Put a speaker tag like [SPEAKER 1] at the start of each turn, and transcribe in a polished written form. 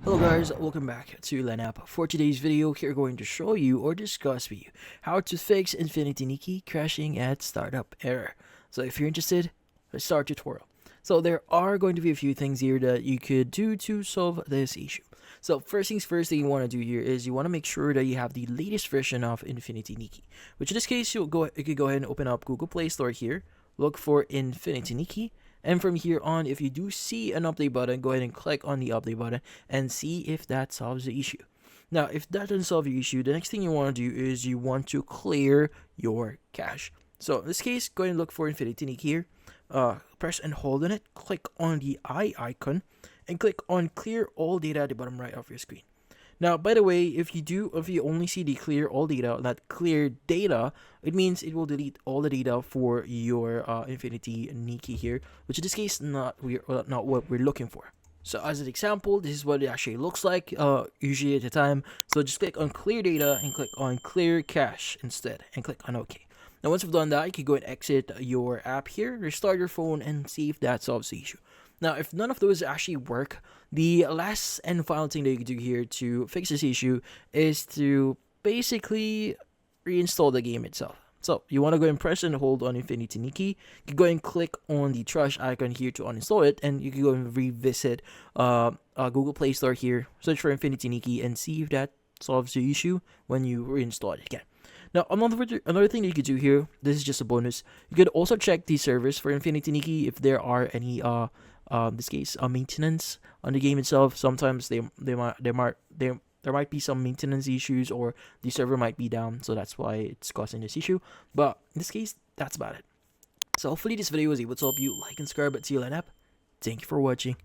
[SPEAKER 1] Hello guys, welcome back to Lineup. For today's video, we're going to show you or discuss with you how to fix Infinity Nikki crashing at startup error. So if you're interested, let's start tutorial. So there are going to be a few things here that you could do to solve this issue. So first things first that you want to do here is you want to make sure that you have the latest version of Infinity Nikki, which in this case you could go ahead and open up Google Play Store here, look for Infinity Nikki. And from here on, if you do see an update button, go ahead and click on the update button and see if that solves the issue. Now, if that doesn't solve the issue, the next thing you want to do is you want to clear your cache. So in this case, go ahead and look for Infinity Nikki here. Press and hold on it, click on the eye icon, and click on clear all data at the bottom right of your screen. Now, by the way, if you only see the clear all data, not clear data, it means it will delete all the data for your Infinity Nikki here, which in this case not what we're looking for. So as an example, this is what it actually looks like usually at the time. So just click on clear data and click on clear cache instead, and click on OK. Now once you've done that, you can go and exit your app here, restart your phone, and see if that solves the issue. Now, if none of those actually work, the last and final thing that you can do here to fix this issue is to basically reinstall the game itself. So you want to go and press and hold on Infinity Nikki. You can go and click on the trash icon here to uninstall it, and you can go and revisit Google Play Store here, search for Infinity Nikki, and see if that solves the issue when you reinstall it again. Now, another thing that you could do here, this is just a bonus. You could also check the servers for Infinity Nikki if there are any in this case maintenance on the game itself. Sometimes there might be some maintenance issues, or the server might be down, so that's why it's causing this issue. But in this case, that's about it. So hopefully this video was able to help you. Like and subscribe to Line App. Thank you for watching.